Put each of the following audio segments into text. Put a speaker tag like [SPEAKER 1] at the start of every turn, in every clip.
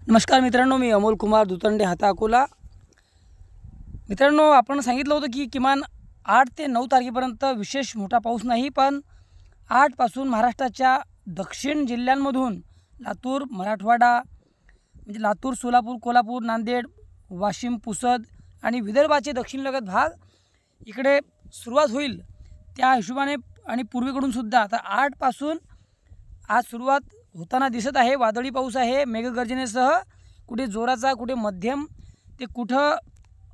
[SPEAKER 1] नमस्कार मित्रांनो, मी अमोल कुमार दुतंडे हाता अकोला। मित्रांनो, आपण सांगितलं होतं की किमान 8 ते 9 तारखेपर्यंत विशेष मोठा पाऊस नाही, पण 8 पासून महाराष्ट्राच्या दक्षिण जिल्ह्यांमधून लातूर, मराठवाडा म्हणजे लातूर, सोलापूर, कोल्हापूर, नांदेड, वाशिम, पुसद आणि विदर्भाचे दक्षिणलगत भाग इकडे सुरुवात होईल। त्या हिशोबाने आणि पूर्वेकडून सुद्धा आता 8 पासून आज सुरुवात होताना दिसत आहे। वादळी पाऊस आहे, मेघगर्जनेसह, कुठे जोराचा, कुठे मध्यम, ते कुठं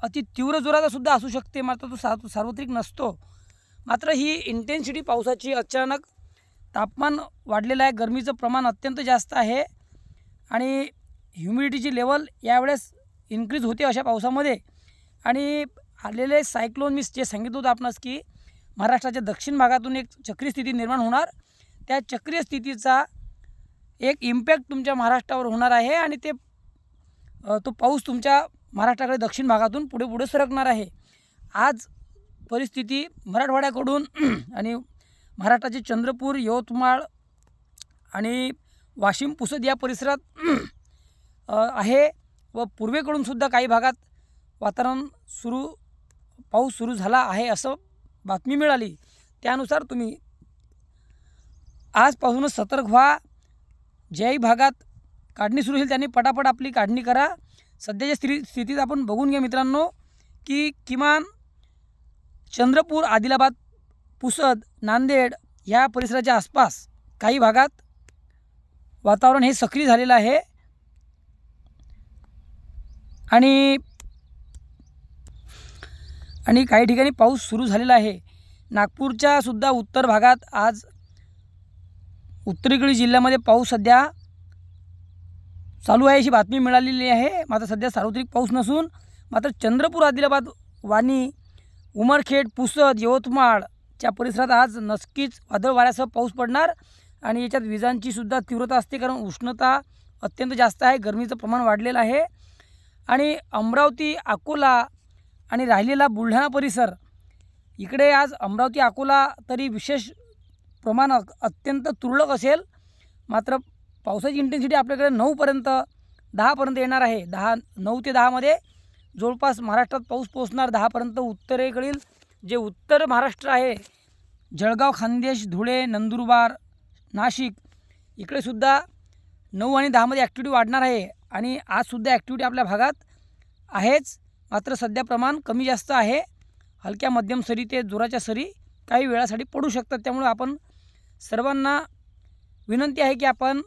[SPEAKER 1] अति तीव्र जोराचा सुद्धा असू शकते, मात्र तो सार्वत्रिक नसतो। मात्र ही इंटेन्सिटी पावसाची अचानक तापमान वाढलेलं आहे, गरमीचं प्रमाण अत्यंत जास्त आहे आणि ह्युमिडिटीची लेवल यावेळेस इन्क्रीज होते अशा पावसामध्ये। आणि आलेले सायक्लोन, मी जे सांगितलं होतं आपणास की महाराष्ट्राच्या दक्षिण भागातून एक चक्रीय स्थिती निर्माण होणार, त्या चक्रीय स्थितीचा एक इम्पॅक्ट तुमच्या महाराष्ट्रावर होणार आहे आणि तो पाऊस तुमच्या महाराष्ट्राकडे दक्षिण भागातून पुढे पुढे सरकणार आहे। आज परिस्थिती मराठवाड्याकडून आणि महाराष्ट्राचे चंद्रपूर, यवतमाळ आणि वाशिम, पुसद या परिसरात आहे व पूर्वेकडून सुद्धा काही भागात पाऊस सुरू झाला आहे असं बातमी मिळाली। त्यानुसार तुम्ही आजपासूनच सतर्क व्हा। ज्याही भागात काढणी सुरू होईल त्यांनी पटापट आपली काढणी करा। सध्याच्या स्थितीत आपण बघून घ्या मित्रांनो की किमान चंद्रपूर, आदिलाबाद, पुसद, नांदेड या परिसराच्या आसपास काही भागात वातावरण हे सक्रिय झालेलं आहे आणि काही ठिकाणी पाऊस सुरू झालेला आहे। नागपूरच्या सुद्धा उत्तर भागात आज उत्तरेकडील जिल्ह्यामध्ये पाऊस सध्या चालू आहे अशी बातमी मिळालेली आहे। मात्र सध्या सार्वत्रिक पाऊस नसून मात्र चंद्रपूर, आदिलाबाद, वाणी, उमरखेड, पुसद, यवतमाळच्या परिसरात आज नक्कीच वादळ वाऱ्यासह पाऊस पडणार आणि याच्यात विजांची सुद्धा तीव्रता असते, कारण उष्णता अत्यंत जास्त आहे, गरमीचं प्रमाण वाढलेलं आहे। आणि अमरावती, अकोला आणि राहिलेला बुलढाणा परिसर, इकडे आज अमरावती, अकोला तरी विशेष प्रमाण अत्यंत तुरळक असेल, मात्र पावसाची इंटेन्सिटी आपल्याकडे 10 पर्यंत येणार आहे। 9 ते 10 जवळपास महाराष्ट्रात पाऊस पोहोचणार। 10 पर्यंत उत्तरेकडील जे उत्तर महाराष्ट्र आहे, जळगाव, खान्देश, धुळे, नंदुरबार, नाशिक, इकडे सुद्धा 9 आणि 10 ॲक्टिव्हिटी वाढणार आहे आणि आजसुद्धा ॲक्टिव्हिटी आपल्या भागात आहेच, मात्र सध्या प्रमाण कमी जास्त आहे। हलक्या मध्यम सरी ते जोराच्या सरी काही वेळासाठी पडू शकतात। त्यामुळे आपण सर्वांना विनंती आहे की आपण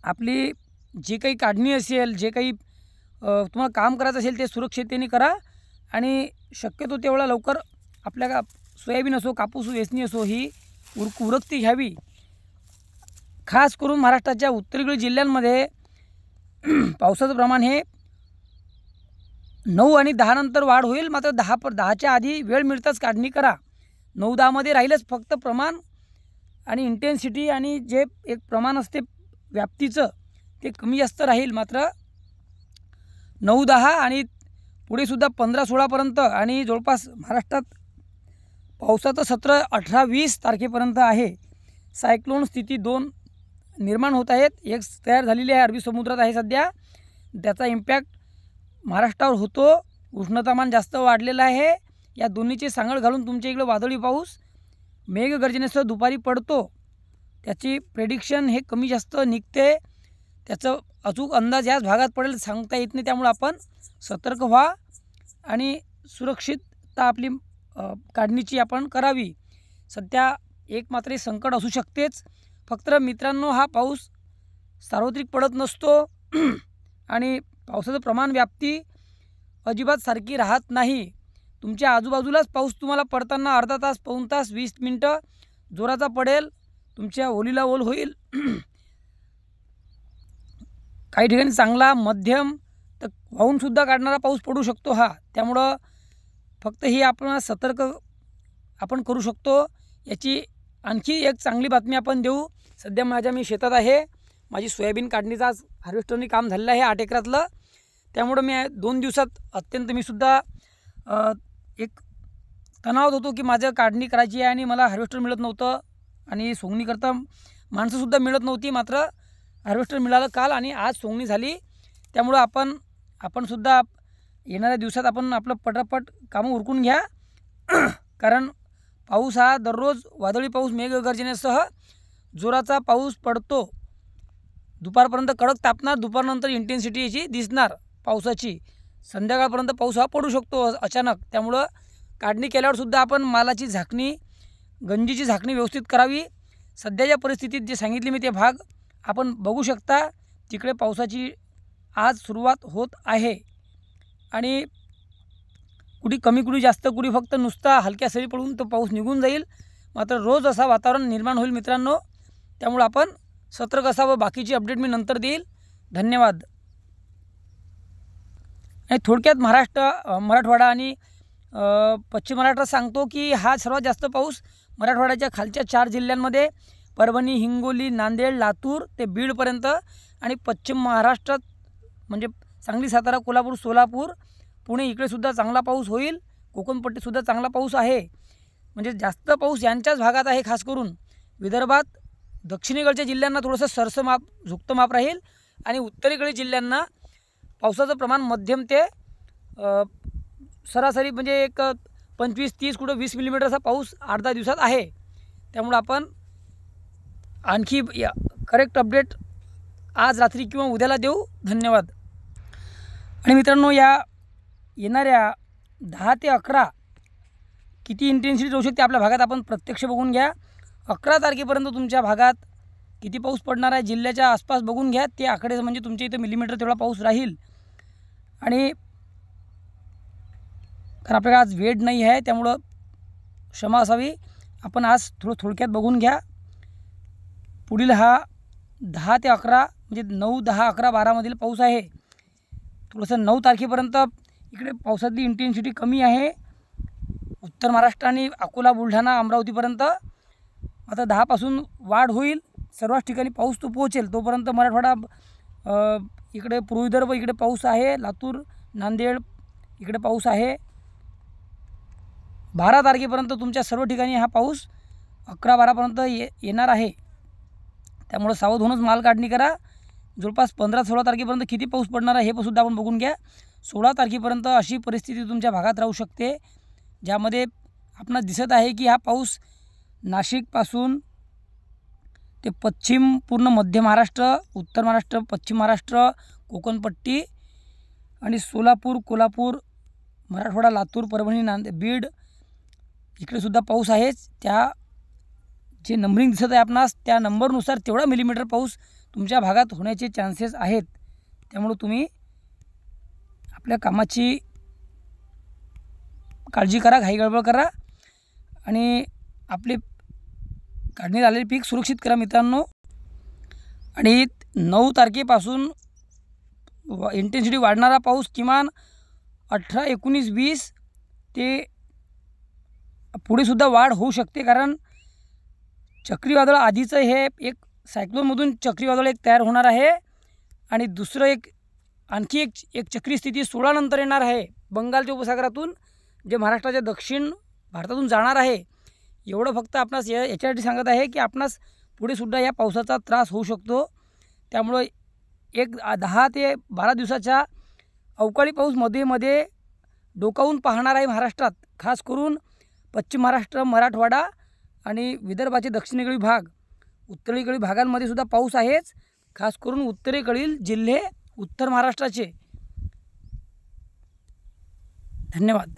[SPEAKER 1] आपली जे काही काढणी असेल, जे काही तुम्हाला काम करायचं असेल ते सुरक्षिततेने करा आणि शक्यतो तेवढा लवकर आपल्या सोयाबीन असो, कापूस, वेचणी असो ही उरकती घ्यावी। खास करून महाराष्ट्राच्या उत्तरेकडील जिल्ह्यांमध्ये पावसाचं प्रमाण हे 9 आणि 10 नंतर वाढ होईल, मात्र 10च्या आधी वेळ मिळताच काढणी करा। 9-10 राहीलच फक्त प्रमाण आणि इंटेन्सिटी आणि जे एक प्रमाण असते व्याप्तीचं ते कमी जास्त राहील। मात्र 9-10 आणि पुढे सुद्धा 15-16 पर्यंत आणि जवळपास महाराष्ट्रात पावसाचं 17-18-20 तारखेपर्यंत आहे। सायक्लोन स्थिती 2 निर्माण होत आहेत, एक तयार झालेली आहे, अरबी समुद्रात आहे सध्या, त्याचा इम्पॅक्ट महाराष्ट्रावर होतो। उष्णतामान जास्त वाढलेलं आहे, या दोन्हीची सांगड घालून तुमच्या इकडे वादळी पाऊस मेघगर्जनेसह दुपारी पडतो, त्याची प्रेडिक्शन हे कमी जास्त निघते, त्याचं अचूक अंदाज याच भागात पडेल सांगता येत नाही। त्यामुळे आपण सतर्क व्हा आणि सुरक्षितता आपली काढणीची आपण करावी। सध्या एक मात्र संकट असू शकतेच, फक्त मित्रांनो हा पाऊस सार्वत्रिक पडत नसतो आणि पावसाचं प्रमाण व्याप्ती अजिबात सारखी राहत नाही। तुमच्या आजूबाजूलाच पाऊस तुम्हाला पडताना अर्धा तास, पाऊण तास, 20 मिनटं जोराचा पडेल, तुमच्या ओलीला ओल होईल। काही ठिकाणी चांगला, मध्यम तर वाहूनसुद्धा काढणारा पाऊस पडू शकतो हा। त्यामुळं फक्त ही आपण सतर्क करू शकतो। याची आणखी एक चांगली बातमी आपण देऊ। सध्या मी शेतात आहे, माझी सोयाबीन काढणीचं आज हार्वेस्टरनी काम झालेलं आहे 8 एकरातलं। त्यामुळं मी 2 दिवसात अत्यंत मी सुद्धा एक तणावात होतो की माझं काढणी करायची आहे आणि मला हार्वेस्टर मिळत नव्हतं आणि सोंगणीकरता माणसंसुद्धा मिळत नव्हती। मात्र हार्वेस्टर मिळालं काल आणि आज सोंगणी झाली। त्यामुळं आपण सुद्धा येणाऱ्या दिवसात आपण आपलं पटापट कामं उरकून घ्या. कारण पाऊस हा दररोज वादळी पाऊस, मेघगर्जनेसह जोराचा पाऊस पडतो. दुपारपर्यंत कडक तापणार, दुपारनंतर इंटेन्सिटी याची दिसणार पावसाची. संध्याकाळपर्यंत पाऊस हा पडू शकतो अचानक. त्यामुळं काढणी केल्यावर सुद्धा आपण मालाची झाकणी, गंजीची झाकणी व्यवस्थित करावी. सध्याच्या परिस्थितीत जे सांगितले मी ते भाग आपण बघू शकता. तिकडे पावसाची आज सुरुवात होत आहे आणि कुठे कमी, कुठे जास्त, कुठे फक्त नुसता हलक्या सरी पडून तो पाऊस निघून जाईल. मात्र रोज असा वातावरण निर्माण होईल मित्रांनो. त्यामुळे आपण सतर्क असावं. बाकीची अपडेट मी नंतर देईल. धन्यवाद. आणि थोडक्यात मराठवाडा आणि पश्चिम महाराष्ट्रात सांगतो की हा सर्वात जास्त पाऊस मराठवाड्याच्या खालच्या 4 जिल्ह्यांमध्ये, परभणी, हिंगोली, नांदेड, लातूर ते बीडपर्यंत, आणि पश्चिम महाराष्ट्रात म्हणजे सांगली, सातारा, कोल्हापूर, सोलापूर, पुणे इकडेसुद्धा चांगला पाऊस होईल. कोकणपट्टीसुद्धा चांगला पाऊस आहे. म्हणजे जास्त पाऊस यांच्याच भागात आहे. खास करून विदर्भात दक्षिणेकडच्या जिल्ह्यांना थोडंसं सरसं माप, झुकतं माप राहील आणि उत्तरेकडील जिल्ह्यांना पावसाचं प्रमाण मध्यम ते सरासरी म्हणजे एक 25-30 कुठं 20 मिलीमीटरचा पाऊस 8-10 दिवसात आहे. त्यामुळे आपण आणखी करेक्ट अपडेट आज रात्री किंवा उद्याला देऊ. धन्यवाद. आणि मित्रांनो, या येणाऱ्या 10 ते 11 किती इंटेन्सिटी राहू शकते आपल्या भागात आपण प्रत्यक्ष बघून घ्या. 11 तारखेपर्यंत तुमच्या भागात किती पाऊस पडणार आहे जिल्ह्याच्या आसपास बघून घ्या. ते आकडे म्हणजे तुमच्या इथं मिलीमीटर तेवढा पाऊस राहील. आणि कारण आपल्याला आज वेळ नाही आहे त्यामुळं क्षमा असावी. आपण आज थोडक्यात बघून घ्या. पुढील हा 10 ते 11 म्हणजे 9, 10, 11, 12मधील पाऊस आहे. थोडंसं 9 तारखेपर्यंत इकडे पावसातली इंटेन्सिटी कमी आहे. उत्तर महाराष्ट्र आणि अकोला, बुलढाणा, अमरावतीपर्यंत. आता 10पासून वाढ होईल. सर्वच ठिकाणी पाऊस तो पोहोचेल. तोपर्यंत मराठवाडा, इकडे पूर्व विदर्भ इकडे पाऊस आहे. लातूर, नांदेड इकडे पाऊस आहे. 12 तारखेपर्यंत तुमच्या सर्व ठिकाणी हा पाऊस 11-12पर्यंत येणार आहे. त्यामुळे सावध होऊनच माल काढणी करा. जवळपास 15-16 तारखेपर्यंत किती पाऊस पडणार आहे हे सुद्धा आपण बघून घ्या. 16 तारखेपर्यंत अशी परिस्थिती तुमच्या भागात राहू शकते ज्यामध्ये आपणास दिसत आहे की हा पाऊस नाशिकपासून ते पश्चिम पूर्ण मध्य महाराष्ट्र, उत्तर महाराष्ट्र, पश्चिम महाराष्ट्र, कोकणपट्टी आणि सोलापूर, कोल्हापूर, मराठवाडा, लातूर, परभणी, नांदेड, बीड इकडेसुद्धा पाऊस आहेच. त्या जे नंबरिंग दिसत आहे आपणास त्या नंबरनुसार तेवढा मिलीमीटर पाऊस तुमच्या भागात होण्याचे चान्सेस आहेत. त्यामुळे तुम्ही आपल्या कामाची काळजी करा, घाई गडबड करा आणि आपले काढण्यात आलेले पीक सुरक्षित करा मित्रांनो. आणि 9 तारखेपासून इंटेन्सिटी वाढणारा पाऊस किमान 18, 19, 20 ते पुढेसुद्धा वाढ होऊ शकते. कारण चक्रीवादळ आधीचं हे एक सायक्लोनमधून चक्रीवादळ एक तयार होणार आहे आणि दुसरं आणखी एक चक्री स्थिती 16 नंतर येणार आहे बंगालच्या उपसागरातून, जे महाराष्ट्राच्या दक्षिण भारतातून जाणार आहे. एवढं फक्त आपणास याच्यासाठी सांगत आहे की आपणास पुढेसुद्धा या पावसाचा त्रास होऊ शकतो. त्यामुळं 10 ते 12 दिवसाच्या अवकाळी पाऊस मध्ये डोकावून पाहणार आहे महाराष्ट्रात. खास करून पश्चिम महाराष्ट्र, मराठवाडा आणि विदर्भाचे दक्षिणेकडील भाग, उत्तरेकडील भागांमध्ये सुद्धा पाऊस आहेच. खास करून उत्तरेकडील जिल्हे उत्तर महाराष्ट्राचे. धन्यवाद.